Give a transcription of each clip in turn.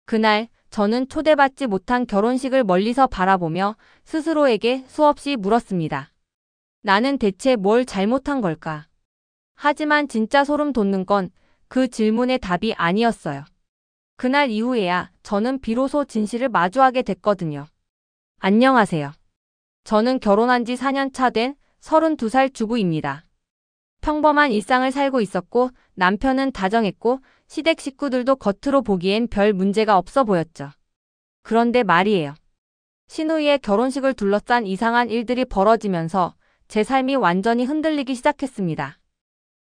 그날 저는 초대받지 못한 결혼식을 멀리서 바라보며 스스로에게 수없이 물었습니다. 나는 대체 뭘 잘못한 걸까? 하지만 진짜 소름 돋는 건 그 질문의 답이 아니었어요. 그날 이후에야 저는 비로소 진실을 마주하게 됐거든요. 안녕하세요. 저는 결혼한 지 4년 차 된 32살 주부입니다. 평범한 일상을 살고 있었고 남편은 다정했고 시댁 식구들도 겉으로 보기엔 별 문제가 없어 보였죠. 그런데 말이에요. 시누이의 결혼식을 둘러싼 이상한 일들이 벌어지면서 제 삶이 완전히 흔들리기 시작했습니다.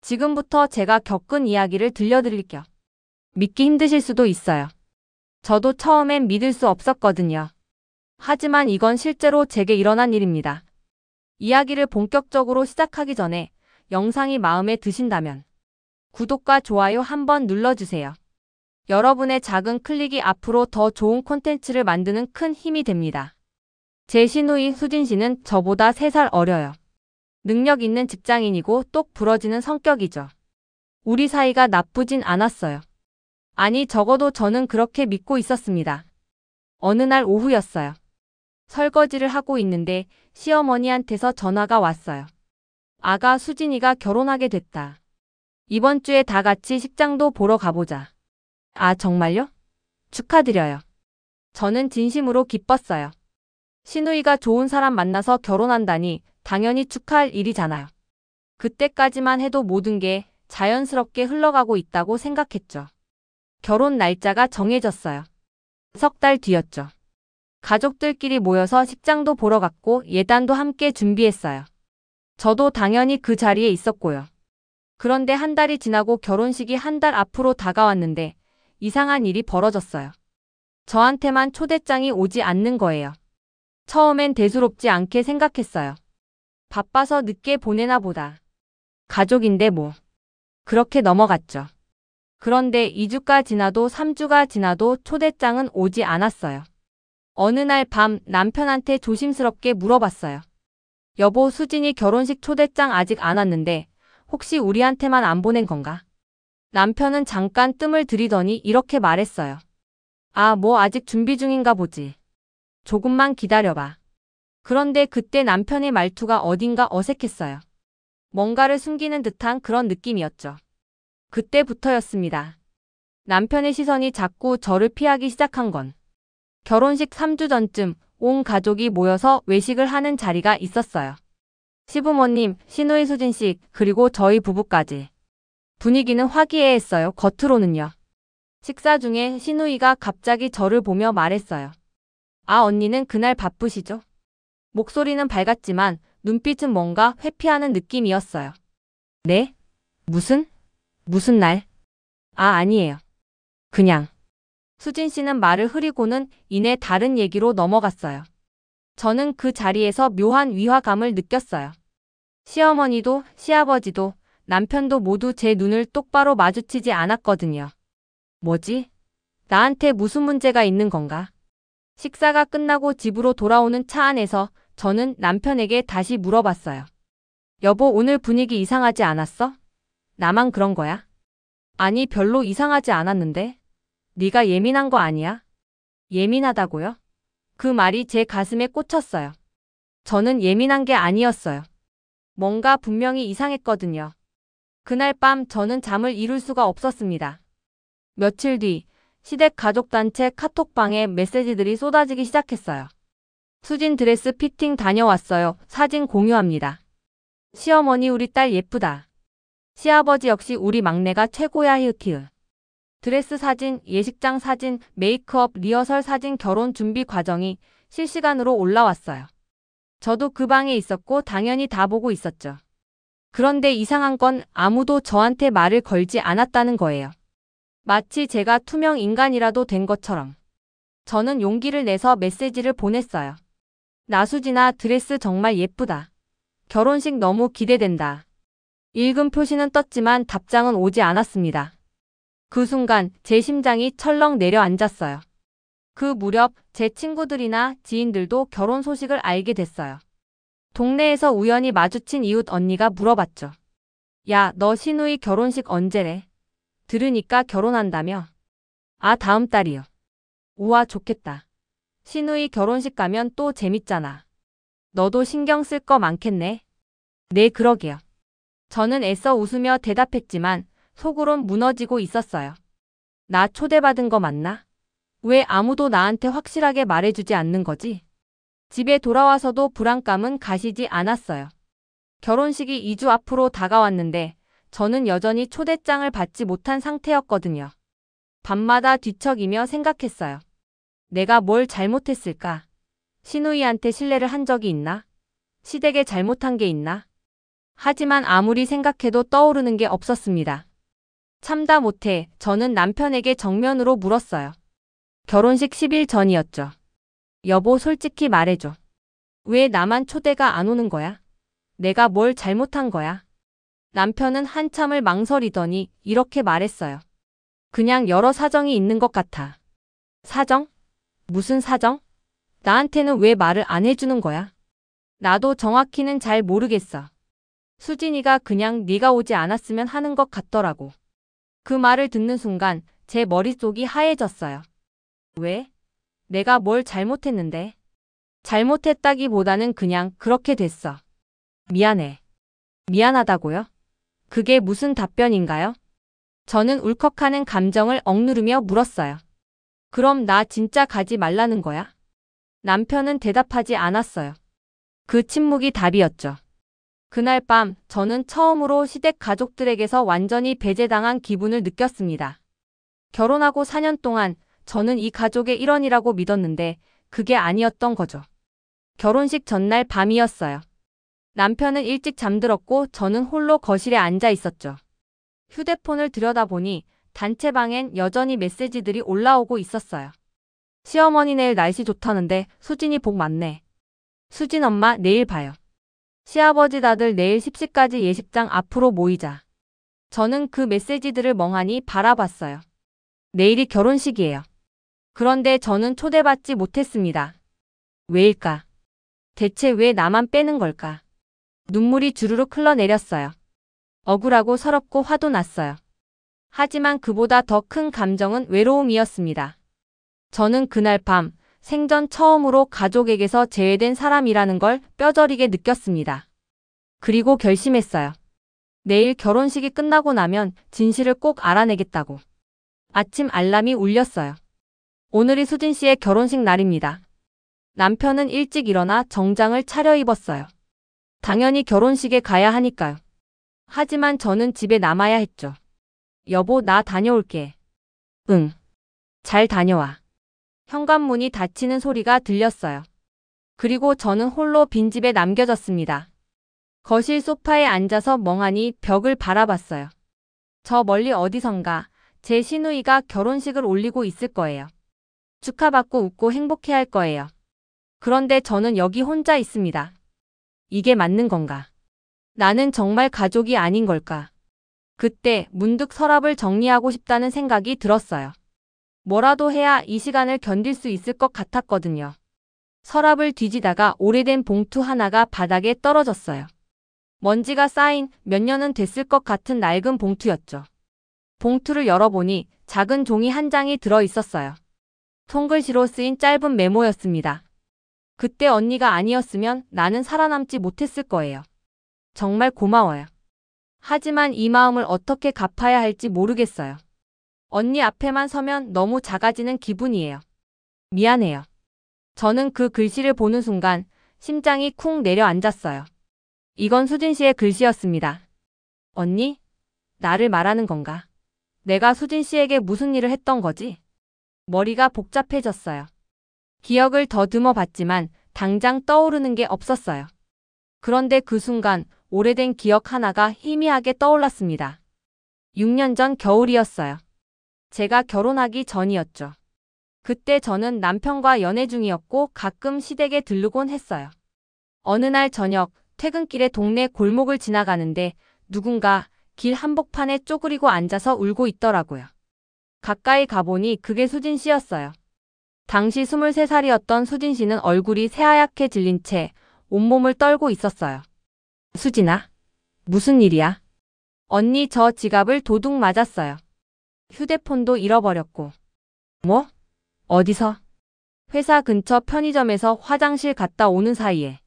지금부터 제가 겪은 이야기를 들려드릴게요. 믿기 힘드실 수도 있어요. 저도 처음엔 믿을 수 없었거든요. 하지만 이건 실제로 제게 일어난 일입니다. 이야기를 본격적으로 시작하기 전에 영상이 마음에 드신다면 구독과 좋아요 한번 눌러주세요. 여러분의 작은 클릭이 앞으로 더 좋은 콘텐츠를 만드는 큰 힘이 됩니다. 제 시누이 수진 씨는 저보다 3살 어려요. 능력 있는 직장인이고 똑 부러지는 성격이죠. 우리 사이가 나쁘진 않았어요. 아니, 적어도 저는 그렇게 믿고 있었습니다. 어느 날 오후였어요. 설거지를 하고 있는데 시어머니한테서 전화가 왔어요. 아가, 수진이가 결혼하게 됐다. 이번 주에 다 같이 식장도 보러 가보자. 아, 정말요? 축하드려요. 저는 진심으로 기뻤어요. 시누이가 좋은 사람 만나서 결혼한다니 당연히 축하할 일이잖아요. 그때까지만 해도 모든 게 자연스럽게 흘러가고 있다고 생각했죠. 결혼 날짜가 정해졌어요. 3달 뒤였죠. 가족들끼리 모여서 식장도 보러 갔고 예단도 함께 준비했어요. 저도 당연히 그 자리에 있었고요. 그런데 한 달이 지나고 결혼식이 한 달 앞으로 다가왔는데 이상한 일이 벌어졌어요. 저한테만 초대장이 오지 않는 거예요. 처음엔 대수롭지 않게 생각했어요. 바빠서 늦게 보내나 보다. 가족인데 뭐. 그렇게 넘어갔죠. 그런데 2주가 지나도 3주가 지나도 초대장은 오지 않았어요. 어느 날 밤 남편한테 조심스럽게 물어봤어요. 여보, 수진이 결혼식 초대장 아직 안 왔는데 혹시 우리한테만 안 보낸 건가? 남편은 잠깐 뜸을 들이더니 이렇게 말했어요. 아, 뭐 아직 준비 중인가 보지. 조금만 기다려봐. 그런데 그때 남편의 말투가 어딘가 어색했어요. 뭔가를 숨기는 듯한 그런 느낌이었죠. 그때부터였습니다. 남편의 시선이 자꾸 저를 피하기 시작한 건 결혼식 3주 전쯤 온 가족이 모여서 외식을 하는 자리가 있었어요. 시부모님, 시누이 수진 씨, 그리고 저희 부부까지. 분위기는 화기애애했어요. 겉으로는요. 식사 중에 시누이가 갑자기 저를 보며 말했어요. 아, 언니는 그날 바쁘시죠? 목소리는 밝았지만 눈빛은 뭔가 회피하는 느낌이었어요. 네? 무슨 날? 아, 아니에요. 그냥. 수진 씨는 말을 흐리고는 이내 다른 얘기로 넘어갔어요. 저는 그 자리에서 묘한 위화감을 느꼈어요. 시어머니도 시아버지도 남편도 모두 제 눈을 똑바로 마주치지 않았거든요. 뭐지? 나한테 무슨 문제가 있는 건가? 식사가 끝나고 집으로 돌아오는 차 안에서 저는 남편에게 다시 물어봤어요. 여보, 오늘 분위기 이상하지 않았어? 나만 그런 거야? 아니, 별로 이상하지 않았는데? 네가 예민한 거 아니야? 예민하다고요? 그 말이 제 가슴에 꽂혔어요. 저는 예민한 게 아니었어요. 뭔가 분명히 이상했거든요. 그날 밤 저는 잠을 이룰 수가 없었습니다. 며칠 뒤 시댁 가족단체 카톡방에 메시지들이 쏟아지기 시작했어요. 수진 드레스 피팅 다녀왔어요. 사진 공유합니다. 시어머니, 우리 딸 예쁘다. 시아버지 역시 우리 막내가 최고야. 히읗히읗. 드레스 사진, 예식장 사진, 메이크업, 리허설 사진, 결혼 준비 과정이 실시간으로 올라왔어요. 저도 그 방에 있었고 당연히 다 보고 있었죠. 그런데 이상한 건 아무도 저한테 말을 걸지 않았다는 거예요. 마치 제가 투명 인간이라도 된 것처럼. 저는 용기를 내서 메시지를 보냈어요. 나수진아, 드레스 정말 예쁘다. 결혼식 너무 기대된다. 읽음 표시는 떴지만 답장은 오지 않았습니다. 그 순간 제 심장이 철렁 내려앉았어요. 그 무렵 제 친구들이나 지인들도 결혼 소식을 알게 됐어요. 동네에서 우연히 마주친 이웃 언니가 물어봤죠. 야, 너 시누이 결혼식 언제래? 들으니까 결혼한다며? 아, 다음 달이요. 우와, 좋겠다. 시누이 결혼식 가면 또 재밌잖아. 너도 신경 쓸 거 많겠네. 네, 그러게요. 저는 애써 웃으며 대답했지만 속으론 무너지고 있었어요. 나 초대받은 거 맞나? 왜 아무도 나한테 확실하게 말해주지 않는 거지? 집에 돌아와서도 불안감은 가시지 않았어요. 결혼식이 2주 앞으로 다가왔는데 저는 여전히 초대장을 받지 못한 상태였거든요. 밤마다 뒤척이며 생각했어요. 내가 뭘 잘못했을까? 시누이한테 신뢰를 한 적이 있나? 시댁에 잘못한 게 있나? 하지만 아무리 생각해도 떠오르는 게 없었습니다. 참다 못해 저는 남편에게 정면으로 물었어요. 결혼식 10일 전이었죠. 여보, 솔직히 말해줘. 왜 나만 초대가 안 오는 거야? 내가 뭘 잘못한 거야? 남편은 한참을 망설이더니 이렇게 말했어요. 그냥 여러 사정이 있는 것 같아. 사정? 무슨 사정? 나한테는 왜 말을 안 해주는 거야? 나도 정확히는 잘 모르겠어. 수진이가 그냥 네가 오지 않았으면 하는 것 같더라고. 그 말을 듣는 순간 제 머릿속이 하얘졌어요. 왜? 내가 뭘 잘못했는데? 잘못했다기보다는 그냥 그렇게 됐어. 미안해. 미안하다고요? 그게 무슨 답변인가요? 저는 울컥하는 감정을 억누르며 물었어요. 그럼 나 진짜 가지 말라는 거야? 남편은 대답하지 않았어요. 그 침묵이 답이었죠. 그날 밤 저는 처음으로 시댁 가족들에게서 완전히 배제당한 기분을 느꼈습니다. 결혼하고 4년 동안 저는 이 가족의 일원이라고 믿었는데 그게 아니었던 거죠. 결혼식 전날 밤이었어요. 남편은 일찍 잠들었고 저는 홀로 거실에 앉아 있었죠. 휴대폰을 들여다보니 단체방엔 여전히 메시지들이 올라오고 있었어요. 시어머니 내일 날씨 좋다는데 수진이 복 많네. 수진 엄마 내일 봐요. 시아버지 다들 내일 10시까지 예식장 앞으로 모이자. 저는 그 메시지들을 멍하니 바라봤어요. 내일이 결혼식이에요. 그런데 저는 초대받지 못했습니다. 왜일까? 대체 왜 나만 빼는 걸까? 눈물이 주르륵 흘러내렸어요. 억울하고 서럽고 화도 났어요. 하지만 그보다 더 큰 감정은 외로움이었습니다. 저는 그날 밤 생전 처음으로 가족에게서 제외된 사람이라는 걸 뼈저리게 느꼈습니다. 그리고 결심했어요. 내일 결혼식이 끝나고 나면 진실을 꼭 알아내겠다고. 아침 알람이 울렸어요. 오늘이 수진 씨의 결혼식 날입니다. 남편은 일찍 일어나 정장을 차려입었어요. 당연히 결혼식에 가야 하니까요. 하지만 저는 집에 남아야 했죠. 여보, 나 다녀올게. 응. 잘 다녀와. 현관문이 닫히는 소리가 들렸어요. 그리고 저는 홀로 빈집에 남겨졌습니다. 거실 소파에 앉아서 멍하니 벽을 바라봤어요. 저 멀리 어디선가 제 시누이가 결혼식을 올리고 있을 거예요. 축하받고 웃고 행복해할 거예요. 그런데 저는 여기 혼자 있습니다. 이게 맞는 건가? 나는 정말 가족이 아닌 걸까? 그때 문득 서랍을 정리하고 싶다는 생각이 들었어요. 뭐라도 해야 이 시간을 견딜 수 있을 것 같았거든요. 서랍을 뒤지다가 오래된 봉투 하나가 바닥에 떨어졌어요. 먼지가 쌓인 몇 년은 됐을 것 같은 낡은 봉투였죠. 봉투를 열어보니 작은 종이 한 장이 들어 있었어요. 손글씨로 쓰인 짧은 메모였습니다. 그때 언니가 아니었으면 나는 살아남지 못했을 거예요. 정말 고마워요. 하지만 이 마음을 어떻게 갚아야 할지 모르겠어요. 언니 앞에만 서면 너무 작아지는 기분이에요. 미안해요. 저는 그 글씨를 보는 순간 심장이 쿵 내려앉았어요. 이건 수진 씨의 글씨였습니다. 언니? 나를 말하는 건가? 내가 수진 씨에게 무슨 일을 했던 거지? 머리가 복잡해졌어요. 기억을 더듬어 봤지만 당장 떠오르는 게 없었어요. 그런데 그 순간 오래된 기억 하나가 희미하게 떠올랐습니다. 6년 전 겨울이었어요. 제가 결혼하기 전이었죠. 그때 저는 남편과 연애 중이었고 가끔 시댁에 들르곤 했어요. 어느 날 저녁 퇴근길에 동네 골목을 지나가는데 누군가 길 한복판에 쪼그리고 앉아서 울고 있더라고요. 가까이 가보니 그게 수진 씨였어요. 당시 23살이었던 수진 씨는 얼굴이 새하얗게 질린 채 온몸을 떨고 있었어요. 수진아, 무슨 일이야? 언니, 저 지갑을 도둑 맞았어요. 휴대폰도 잃어버렸고. 뭐? 어디서? 회사 근처 편의점에서 화장실 갔다 오는 사이에.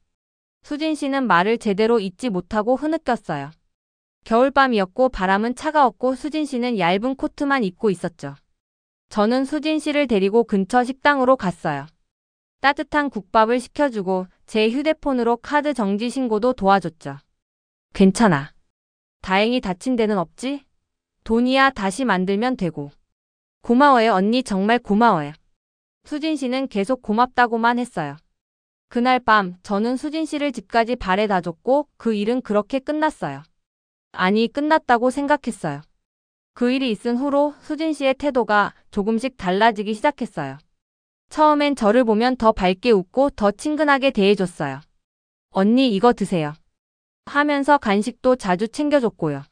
수진 씨는 말을 제대로 잇지 못하고 흐느꼈어요. 겨울밤이었고 바람은 차가웠고 수진 씨는 얇은 코트만 입고 있었죠. 저는 수진 씨를 데리고 근처 식당으로 갔어요. 따뜻한 국밥을 시켜주고 제 휴대폰으로 카드 정지 신고도 도와줬죠. 괜찮아. 다행히 다친 데는 없지? 돈이야 다시 만들면 되고. 고마워요 언니 정말 고마워요. 수진 씨는 계속 고맙다고만 했어요. 그날 밤 저는 수진 씨를 집까지 바래다 줬고 그 일은 그렇게 끝났어요. 아니 끝났다고 생각했어요. 그 일이 있은 후로 수진 씨의 태도가 조금씩 달라지기 시작했어요. 처음엔 저를 보면 더 밝게 웃고 더 친근하게 대해줬어요. 언니 이거 드세요. 하면서 간식도 자주 챙겨줬고요.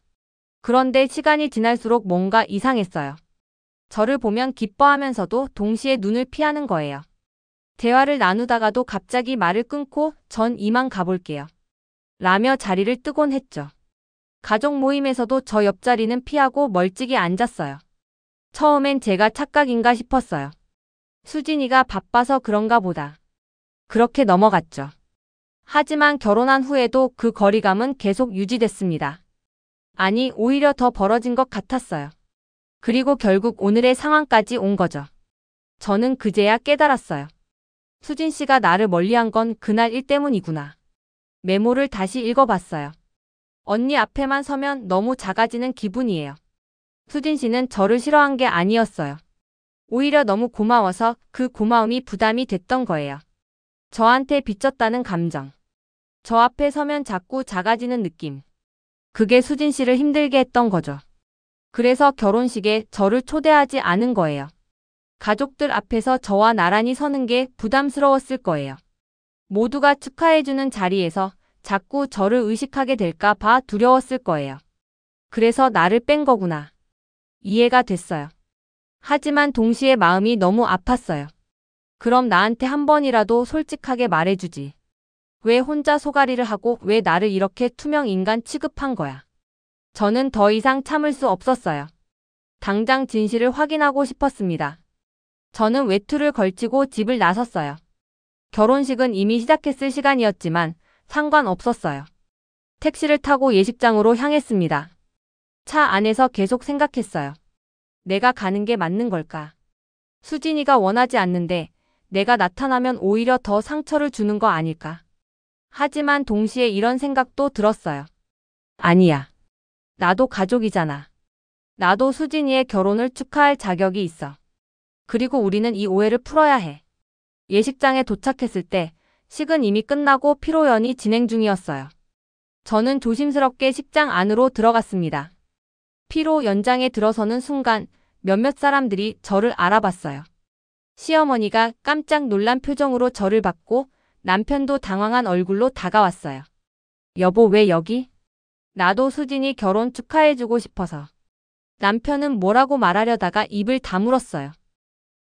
그런데 시간이 지날수록 뭔가 이상했어요. 저를 보면 기뻐하면서도 동시에 눈을 피하는 거예요. 대화를 나누다가도 갑자기 말을 끊고 전 이만 가볼게요. 라며 자리를 뜨곤 했죠. 가족 모임에서도 저 옆자리는 피하고 멀찍이 앉았어요. 처음엔 제가 착각인가 싶었어요. 수진이가 바빠서 그런가 보다. 그렇게 넘어갔죠. 하지만 결혼한 후에도 그 거리감은 계속 유지됐습니다. 아니, 오히려 더 벌어진 것 같았어요. 그리고 결국 오늘의 상황까지 온 거죠. 저는 그제야 깨달았어요. 수진 씨가 나를 멀리한 건 그날 일 때문이구나. 메모를 다시 읽어봤어요. 언니 앞에만 서면 너무 작아지는 기분이에요. 수진 씨는 저를 싫어한 게 아니었어요. 오히려 너무 고마워서 그 고마움이 부담이 됐던 거예요. 저한테 빚졌다는 감정. 저 앞에 서면 자꾸 작아지는 느낌. 그게 수진 씨를 힘들게 했던 거죠. 그래서 결혼식에 저를 초대하지 않은 거예요. 가족들 앞에서 저와 나란히 서는 게 부담스러웠을 거예요. 모두가 축하해주는 자리에서 자꾸 저를 의식하게 될까 봐 두려웠을 거예요. 그래서 나를 뺀 거구나. 이해가 됐어요. 하지만 동시에 마음이 너무 아팠어요. 그럼 나한테 한 번이라도 솔직하게 말해주지. 왜 혼자 소가리를 하고 왜 나를 이렇게 투명 인간 취급한 거야. 저는 더 이상 참을 수 없었어요. 당장 진실을 확인하고 싶었습니다. 저는 외투를 걸치고 집을 나섰어요. 결혼식은 이미 시작했을 시간이었지만 상관없었어요. 택시를 타고 예식장으로 향했습니다. 차 안에서 계속 생각했어요. 내가 가는 게 맞는 걸까? 수진이가 원하지 않는데 내가 나타나면 오히려 더 상처를 주는 거 아닐까? 하지만 동시에 이런 생각도 들었어요. 아니야. 나도 가족이잖아. 나도 수진이의 결혼을 축하할 자격이 있어. 그리고 우리는 이 오해를 풀어야 해. 예식장에 도착했을 때 식은 이미 끝나고 피로연이 진행 중이었어요. 저는 조심스럽게 식장 안으로 들어갔습니다. 피로 연장에 들어서는 순간 몇몇 사람들이 저를 알아봤어요. 시어머니가 깜짝 놀란 표정으로 저를 봤고 남편도 당황한 얼굴로 다가왔어요. 여보 왜 여기? 나도 수진이 결혼 축하해주고 싶어서. 남편은 뭐라고 말하려다가 입을 다물었어요.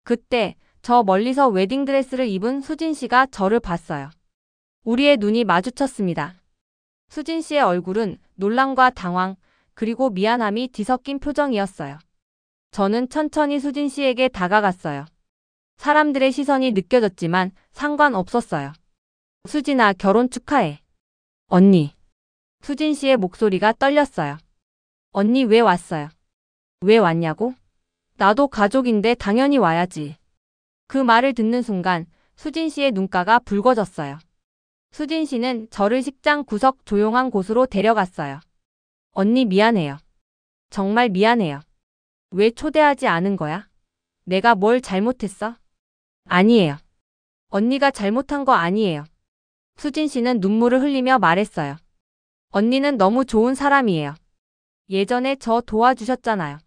그때 저 멀리서 웨딩드레스를 입은 수진 씨가 저를 봤어요. 우리의 눈이 마주쳤습니다. 수진 씨의 얼굴은 놀람과 당황, 그리고 미안함이 뒤섞인 표정이었어요. 저는 천천히 수진 씨에게 다가갔어요. 사람들의 시선이 느껴졌지만 상관없었어요. 수진아, 결혼 축하해. 언니. 수진 씨의 목소리가 떨렸어요. 언니 왜 왔어요? 왜 왔냐고? 나도 가족인데 당연히 와야지. 그 말을 듣는 순간 수진 씨의 눈가가 붉어졌어요. 수진 씨는 저를 식장 구석 조용한 곳으로 데려갔어요. 언니 미안해요. 정말 미안해요. 왜 초대하지 않은 거야? 내가 뭘 잘못했어? 아니에요. 언니가 잘못한 거 아니에요. 수진 씨는 눈물을 흘리며 말했어요. 언니는 너무 좋은 사람이에요. 예전에 저 도와주셨잖아요.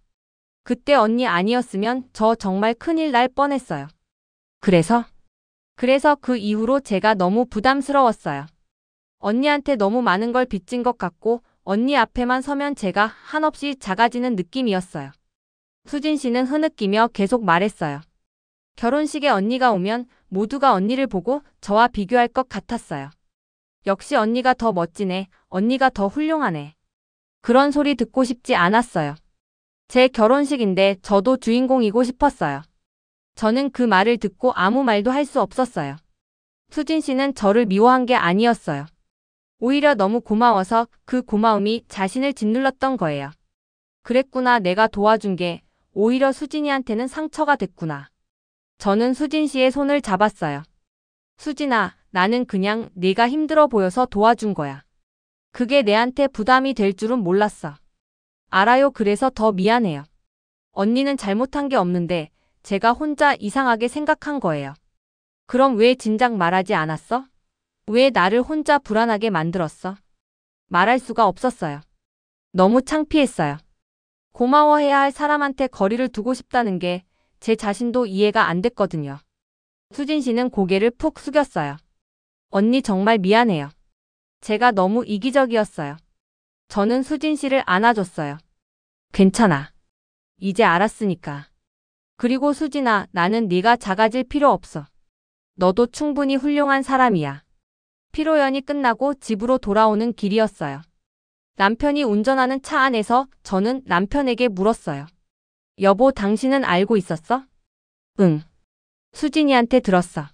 그때 언니 아니었으면 저 정말 큰일 날 뻔했어요. 그래서 그 이후로 제가 너무 부담스러웠어요. 언니한테 너무 많은 걸 빚진 것 같고 언니 앞에만 서면 제가 한없이 작아지는 느낌이었어요. 수진 씨는 흐느끼며 계속 말했어요. 결혼식에 언니가 오면 모두가 언니를 보고 저와 비교할 것 같았어요. 역시 언니가 더 멋지네. 언니가 더 훌륭하네. 그런 소리 듣고 싶지 않았어요. 제 결혼식인데 저도 주인공이고 싶었어요. 저는 그 말을 듣고 아무 말도 할 수 없었어요. 수진 씨는 저를 미워한 게 아니었어요. 오히려 너무 고마워서 그 고마움이 자신을 짓눌렀던 거예요. 그랬구나. 내가 도와준 게 오히려 수진이한테는 상처가 됐구나. 저는 수진 씨의 손을 잡았어요. 수진아, 나는 그냥 네가 힘들어 보여서 도와준 거야. 그게 내한테 부담이 될 줄은 몰랐어. 알아요. 그래서 더 미안해요. 언니는 잘못한 게 없는데 제가 혼자 이상하게 생각한 거예요. 그럼 왜 진작 말하지 않았어? 왜 나를 혼자 불안하게 만들었어? 말할 수가 없었어요. 너무 창피했어요. 고마워해야 할 사람한테 거리를 두고 싶다는 게 제 자신도 이해가 안 됐거든요. 수진 씨는 고개를 푹 숙였어요. 언니 정말 미안해요. 제가 너무 이기적이었어요. 저는 수진 씨를 안아줬어요. 괜찮아. 이제 알았으니까. 그리고 수진아, 나는 네가 작아질 필요 없어. 너도 충분히 훌륭한 사람이야. 피로연이 끝나고 집으로 돌아오는 길이었어요. 남편이 운전하는 차 안에서 저는 남편에게 물었어요. 여보, 당신은 알고 있었어? 응. 수진이한테 들었어.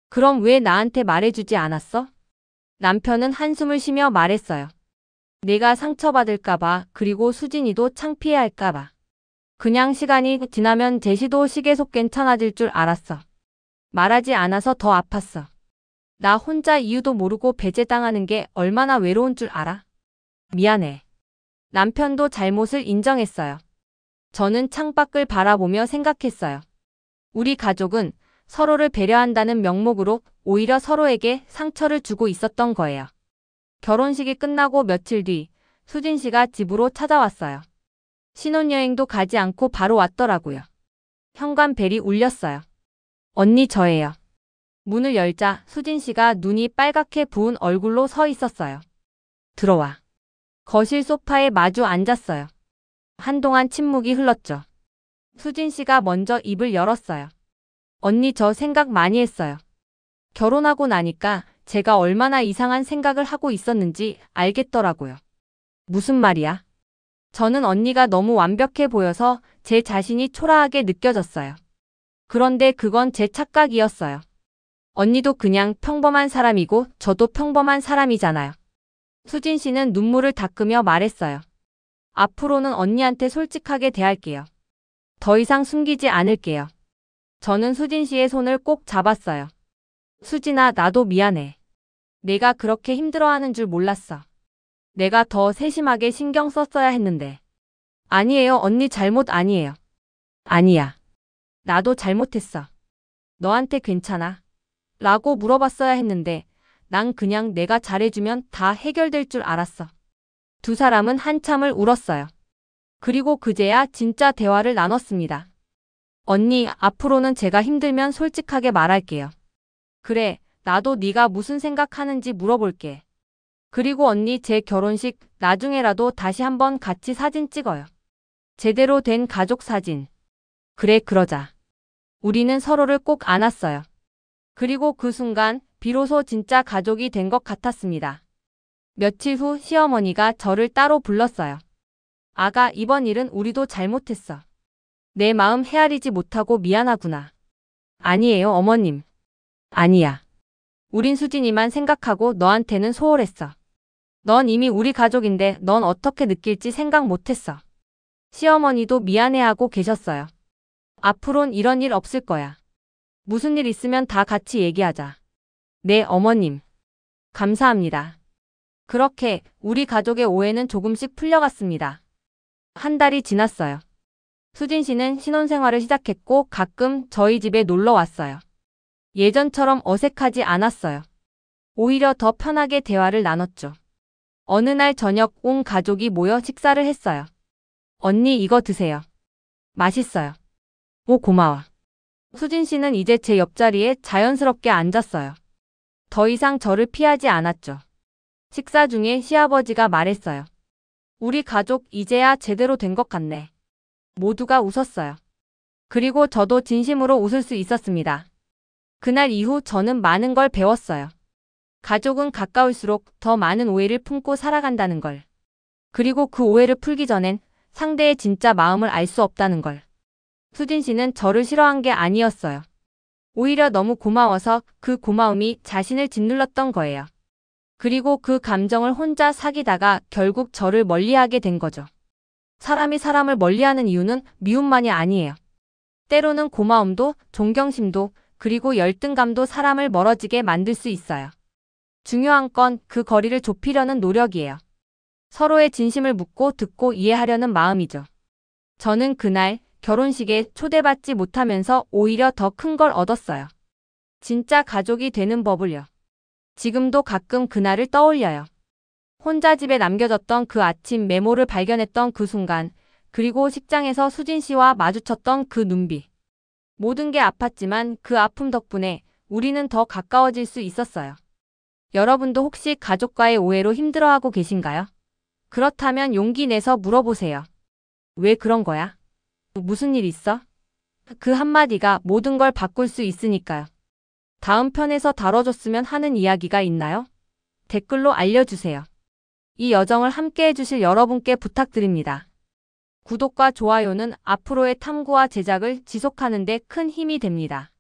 그럼 왜 나한테 말해주지 않았어? 남편은 한숨을 쉬며 말했어요. 내가 상처받을까봐, 그리고 수진이도 창피해할까봐. 그냥 시간이 지나면 제시도 시계속 괜찮아질 줄 알았어. 말하지 않아서 더 아팠어. 나 혼자 이유도 모르고 배제당하는 게 얼마나 외로운 줄 알아? 미안해. 남편도 잘못을 인정했어요. 저는 창밖을 바라보며 생각했어요. 우리 가족은 서로를 배려한다는 명목으로 오히려 서로에게 상처를 주고 있었던 거예요. 결혼식이 끝나고 며칠 뒤 수진 씨가 집으로 찾아왔어요. 신혼여행도 가지 않고 바로 왔더라고요. 현관벨이 울렸어요. 언니, 저예요. 문을 열자 수진 씨가 눈이 빨갛게 부은 얼굴로 서 있었어요. 들어와. 거실 소파에 마주 앉았어요. 한동안 침묵이 흘렀죠. 수진 씨가 먼저 입을 열었어요. 언니, 저 생각 많이 했어요. 결혼하고 나니까 제가 얼마나 이상한 생각을 하고 있었는지 알겠더라고요. 무슨 말이야? 저는 언니가 너무 완벽해 보여서 제 자신이 초라하게 느껴졌어요. 그런데 그건 제 착각이었어요. 언니도 그냥 평범한 사람이고 저도 평범한 사람이잖아요. 수진 씨는 눈물을 닦으며 말했어요. 앞으로는 언니한테 솔직하게 대할게요. 더 이상 숨기지 않을게요. 저는 수진 씨의 손을 꼭 잡았어요. 수진아, 나도 미안해. 내가 그렇게 힘들어하는 줄 몰랐어. 내가 더 세심하게 신경 썼어야 했는데. 아니에요, 언니 잘못 아니에요. 아니야. 나도 잘못했어. 너한테 괜찮아? 라고 물어봤어야 했는데 난 그냥 내가 잘해주면 다 해결될 줄 알았어. 두 사람은 한참을 울었어요. 그리고 그제야 진짜 대화를 나눴습니다. 언니, 앞으로는 제가 힘들면 솔직하게 말할게요. 그래, 나도 네가 무슨 생각하는지 물어볼게. 그리고 언니, 제 결혼식 나중에라도 다시 한번 같이 사진 찍어요. 제대로 된 가족 사진. 그래, 그러자. 우리는 서로를 꼭 안았어요. 그리고 그 순간 비로소 진짜 가족이 된 것 같았습니다. 며칠 후 시어머니가 저를 따로 불렀어요. 아가, 이번 일은 우리도 잘못했어. 내 마음 헤아리지 못하고 미안하구나. 아니에요, 어머님. 아니야. 우린 수진이만 생각하고 너한테는 소홀했어. 넌 이미 우리 가족인데 넌 어떻게 느낄지 생각 못했어. 시어머니도 미안해하고 계셨어요. 앞으론 이런 일 없을 거야. 무슨 일 있으면 다 같이 얘기하자. 네, 어머님. 감사합니다. 그렇게 우리 가족의 오해는 조금씩 풀려갔습니다. 한 달이 지났어요. 수진 씨는 신혼생활을 시작했고 가끔 저희 집에 놀러 왔어요. 예전처럼 어색하지 않았어요. 오히려 더 편하게 대화를 나눴죠. 어느 날 저녁 온 가족이 모여 식사를 했어요. 언니, 이거 드세요. 맛있어요. 오, 고마워. 수진 씨는 이제 제 옆자리에 자연스럽게 앉았어요. 더 이상 저를 피하지 않았죠. 식사 중에 시아버지가 말했어요. 우리 가족 이제야 제대로 된 것 같네. 모두가 웃었어요. 그리고 저도 진심으로 웃을 수 있었습니다. 그날 이후 저는 많은 걸 배웠어요. 가족은 가까울수록 더 많은 오해를 품고 살아간다는 걸. 그리고 그 오해를 풀기 전엔 상대의 진짜 마음을 알 수 없다는 걸. 수진 씨는 저를 싫어한 게 아니었어요. 오히려 너무 고마워서 그 고마움이 자신을 짓눌렀던 거예요. 그리고 그 감정을 혼자 사귀다가 결국 저를 멀리하게 된 거죠. 사람이 사람을 멀리하는 이유는 미움만이 아니에요. 때로는 고마움도, 존경심도, 그리고 열등감도 사람을 멀어지게 만들 수 있어요. 중요한 건 그 거리를 좁히려는 노력이에요. 서로의 진심을 묻고 듣고 이해하려는 마음이죠. 저는 그날 결혼식에 초대받지 못하면서 오히려 더 큰 걸 얻었어요. 진짜 가족이 되는 법을요. 지금도 가끔 그날을 떠올려요. 혼자 집에 남겨졌던 그 아침 메모를 발견했던 그 순간, 그리고 식장에서 수진 씨와 마주쳤던 그 눈빛. 모든 게 아팠지만 그 아픔 덕분에 우리는 더 가까워질 수 있었어요. 여러분도 혹시 가족과의 오해로 힘들어하고 계신가요? 그렇다면 용기 내서 물어보세요. 왜 그런 거야? 무슨 일 있어? 그 한마디가 모든 걸 바꿀 수 있으니까요. 다음 편에서 다뤄줬으면 하는 이야기가 있나요? 댓글로 알려주세요. 이 여정을 함께 해주실 여러분께 부탁드립니다. 구독과 좋아요는 앞으로의 탐구와 제작을 지속하는 데 큰 힘이 됩니다.